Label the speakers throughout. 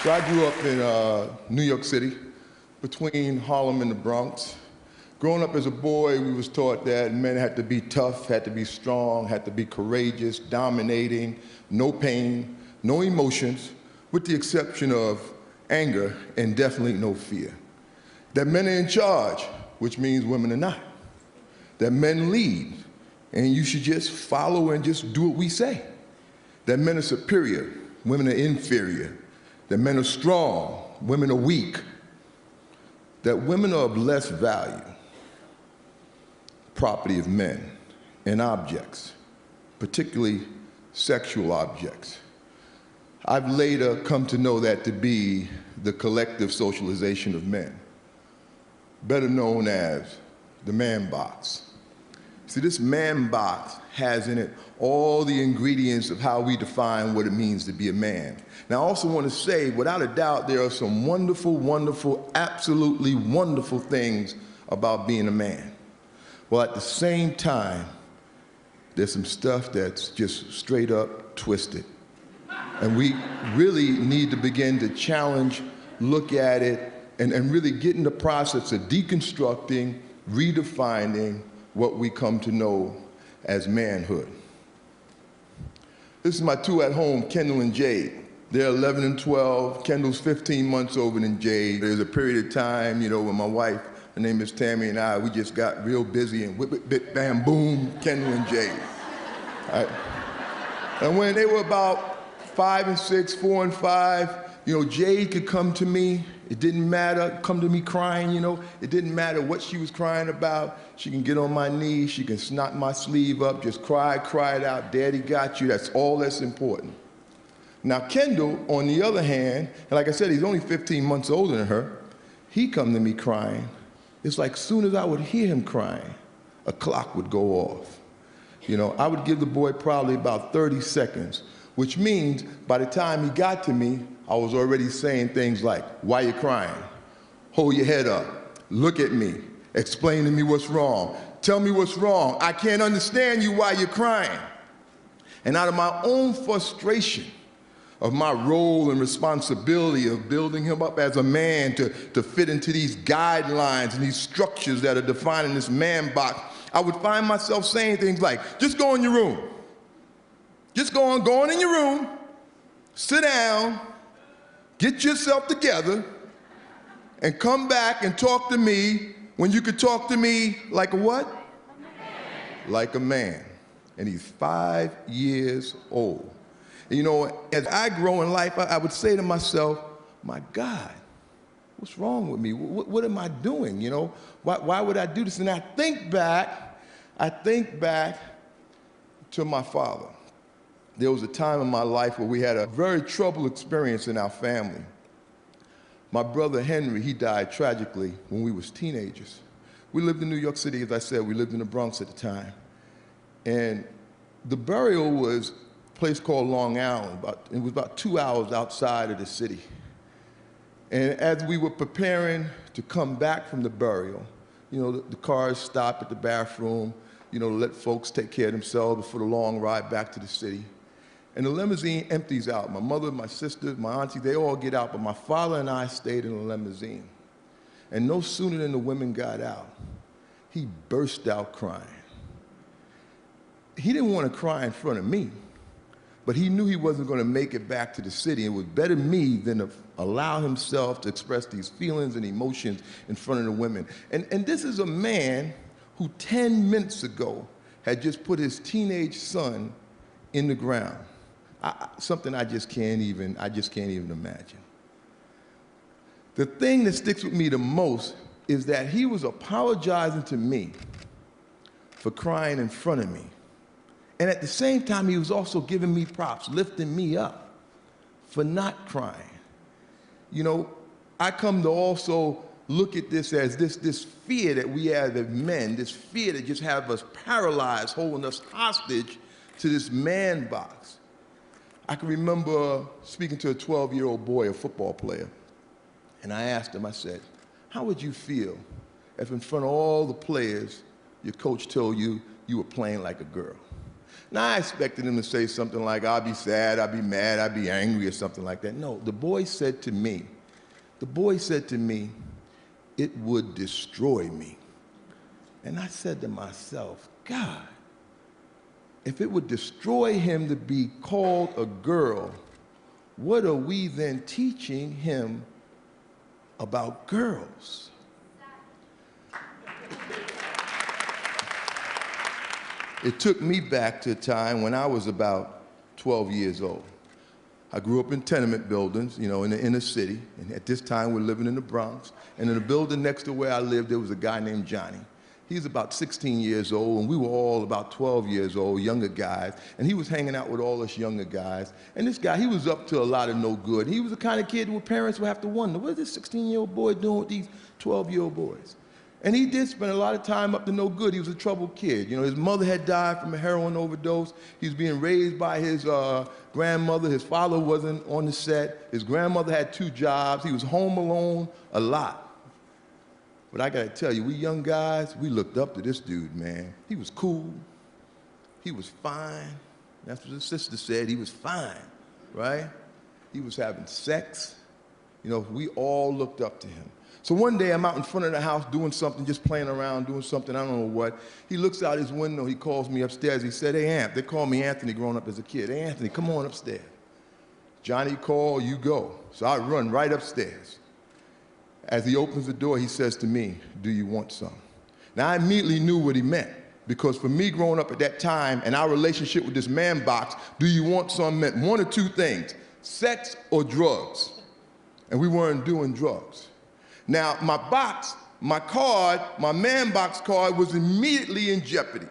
Speaker 1: So I grew up in New York City, between Harlem and the Bronx. Growing up as a boy, we was taught that men had to be tough, had to be strong, had to be courageous, dominating, no pain, no emotions, with the exception of anger and definitely no fear. That men are in charge, which means women are not. That men lead, and you should just follow and just do what we say. That men are superior, women are inferior. That men are strong, women are weak. That women are of less value, property of men, and objects, particularly sexual objects. I've later come to know that to be the collective socialization of men, better known as the man box. See, this man box has in it all the ingredients of how we define what it means to be a man. Now, I also want to say, without a doubt, there are some wonderful, wonderful, absolutely wonderful things about being a man. Well, at the same time, there's some stuff that's just straight up twisted. And we really need to begin to challenge, look at it, and really get in the process of deconstructing, redefining what we come to know as manhood. This is my two at home, Kendall and Jade. They're 11 and 12. Kendall's 15 months older than Jade. There's a period of time, when my wife, her name is Tammy, and we just got real busy and whip, whip, bit, bam, boom, Kendall and Jade. Right? And when they were about 5 and 6, 4 and 5, Jade could come to me. It didn't matter, come to me crying, It didn't matter what she was crying about. She can get on my knees, she can snot my sleeve up, just cry it out, Daddy got you, that's all that's important. Now Kendall, on the other hand, and like I said, he's only 15 months older than her, he come to me crying. It's like soon as I would hear him crying, a clock would go off. I would give the boy probably about 30 seconds, which means by the time he got to me, I was already saying things like, why you crying? Hold your head up, look at me, explain to me what's wrong, tell me what's wrong, I can't understand you while you're crying. And out of my own frustration of my role and responsibility of building him up as a man to fit into these guidelines and these structures that are defining this man box, I would find myself saying things like, just go in your room. Just go on in your room, sit down, get yourself together, and come back and talk to me when you could talk to me like a what? A man. Like a man. And he's 5 years old. And as I grow in life, I would say to myself, my God, what's wrong with me? What am I doing? Why would I do this? And I think back to my father. There was a time in my life where we had a very troubled experience in our family. My brother Henry, he died tragically when we was teenagers. We lived in New York City, as I said, we lived in the Bronx at the time. And the burial was a place called Long Island. It was about 2 hours outside of the city. And as we were preparing to come back from the burial, the cars stopped at the bathroom, to let folks take care of themselves before the long ride back to the city. And the limousine empties out. My mother, my sister, my auntie, they all get out, but my father and I stayed in the limousine. And no sooner than the women got out, he burst out crying. He didn't want to cry in front of me, but he knew he wasn't going to make it back to the city. It was better me than to allow himself to express these feelings and emotions in front of the women. And this is a man who 10 minutes ago had just put his teenage son in the ground. Something I just can't even imagine. The thing that sticks with me the most is that he was apologizing to me for crying in front of me. And at the same time, he was also giving me props, lifting me up for not crying. I come to also look at this as this fear that we have as men, this fear that just have us paralyzed, holding us hostage to this man box. I can remember speaking to a 12-year-old boy, a football player, and I asked him, I said, how would you feel if in front of all the players, your coach told you you were playing like a girl? Now, I expected him to say something like, I'll be sad, I'll be mad, I'll be angry, or something like that. No, the boy said to me, it would destroy me. And I said to myself, God, if it would destroy him to be called a girl, what are we then teaching him about girls? It took me back to a time when I was about 12 years old. I grew up in tenement buildings, you know, in the inner city, and at this time we're living in the Bronx. And in the building next to where I lived, there was a guy named Johnny. He was about 16 years old, and we were all about 12 years old, younger guys, and he was hanging out with all us younger guys. And this guy, he was up to a lot of no good. He was the kind of kid where parents would have to wonder, what is this 16-year-old boy doing with these 12-year-old boys? And he did spend a lot of time up to no good. He was a troubled kid. You know, his mother had died from a heroin overdose. He was being raised by his grandmother. His father wasn't on the set. His grandmother had 2 jobs. He was home alone a lot. But I gotta tell you, we young guys, we looked up to this dude, man. He was cool. He was fine. That's what his sister said. He was fine, right? He was having sex. You know, we all looked up to him. So one day I'm out in front of the house doing something, just playing around, doing something, I don't know what. He looks out his window, he calls me upstairs. He said, hey, Amp, they called me Anthony growing up as a kid. Hey, Anthony, come on upstairs. Johnny called, you go. So I run right upstairs. As he opens the door, he says to me, do you want some? Now, I immediately knew what he meant, because for me growing up at that time and our relationship with this man box, do you want some meant one or two things, sex or drugs. And we weren't doing drugs. Now, my box, my card, my man box card was immediately in jeopardy.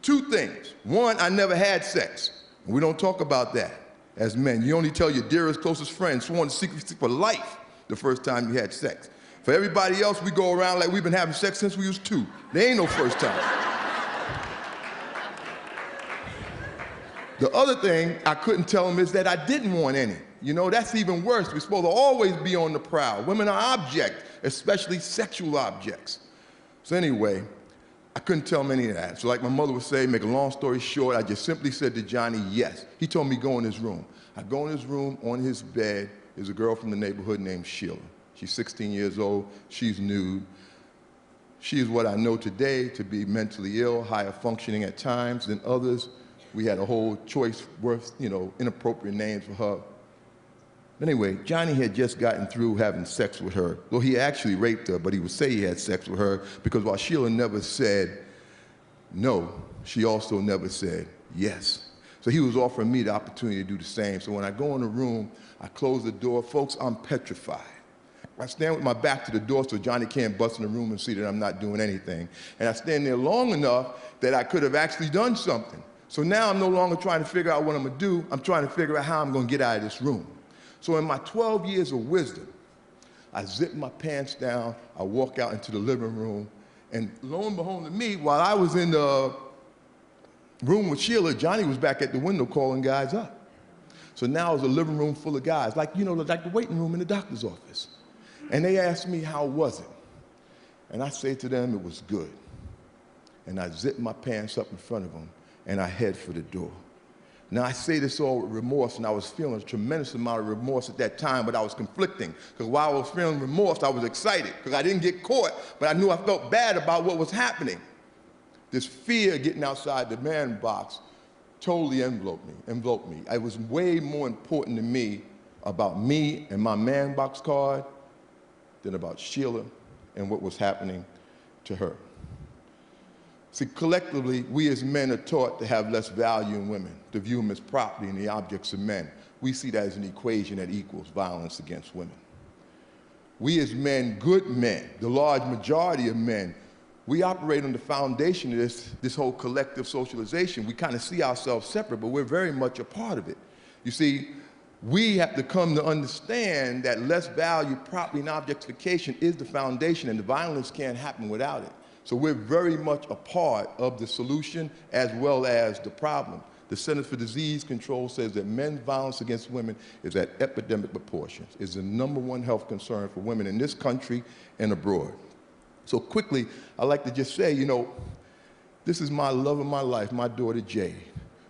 Speaker 1: 2 things. One, I never had sex. We don't talk about that as men. You only tell your dearest, closest friends sworn to secrecy for life the first time you had sex. For everybody else, we go around like we've been having sex since we was 2. There ain't no first time. The other thing I couldn't tell him is that I didn't want any. You know, that's even worse. We're supposed to always be on the prowl. Women are objects, especially sexual objects. So anyway, I couldn't tell him any of that. So like my mother would say, make a long story short, I just simply said to Johnny, yes. He told me go in his room. I go in his room, on his bed is a girl from the neighborhood named Sheila. She's 16 years old, she's nude. She is what I know today to be mentally ill, higher functioning at times than others. We had a whole choice worth, you know, inappropriate names for her. Anyway, Johnny had just gotten through having sex with her. Well, he actually raped her, but he would say he had sex with her because while Sheila never said no, she also never said yes. So he was offering me the opportunity to do the same. So when I go in the room, I close the door. Folks, I'm petrified. I stand with my back to the door so Johnny can't bust in the room and see that I'm not doing anything. And I stand there long enough that I could have actually done something. So now I'm no longer trying to figure out what I'm going to do. I'm trying to figure out how I'm going to get out of this room. So in my 12 years of wisdom, I zip my pants down, I walk out into the living room, and lo and behold to me, while I was in the room with Sheila, Johnny was back at the window calling guys up. So now it's a living room full of guys, like, you know, like the waiting room in the doctor's office. And they asked me, how was it? And I say to them, it was good. And I zip my pants up in front of them, and I head for the door. Now, I say this all with remorse, and I was feeling a tremendous amount of remorse at that time, but I was conflicting, because while I was feeling remorse, I was excited, because I didn't get caught, but I knew I felt bad about what was happening. This fear of getting outside the man box totally enveloped me. It was way more important to me about me and my man box card than about Sheila and what was happening to her. See, collectively, we as men are taught to have less value in women, to view them as property and the objects of men. We see that as an equation that equals violence against women. We as men, good men, the large majority of men, we operate on the foundation of this whole collective socialization. We kind of see ourselves separate, but we're very much a part of it. You see, we have to come to understand that less value, property, and objectification is the foundation, and the violence can't happen without it. So we're very much a part of the solution as well as the problem. The Center for Disease Control says that men's violence against women is at epidemic proportions. It's the #1 health concern for women in this country and abroad. So quickly, I'd like to just say, you know, This is my love of my life, my daughter Jade.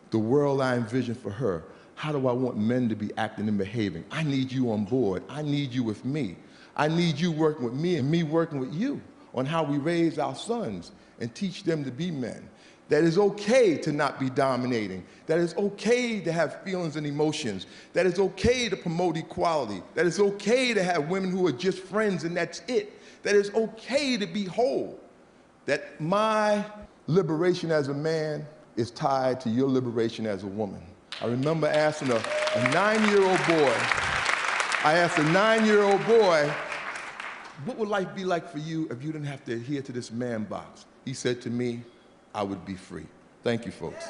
Speaker 1: The world I envision for her. How do I want men to be acting and behaving? I need you on board. I need you with me. I need you working with me and me working with you on how we raise our sons and teach them to be men. That it's okay to not be dominating. That it's okay to have feelings and emotions. That it's okay to promote equality. That it's okay to have women who are just friends and that's it. That it's okay to be whole. That my liberation as a man is tied to your liberation as a woman. I remember asking a 9-year-old boy, what would life be like for you if you didn't have to adhere to this man box? He said to me, I would be free. Thank you, folks.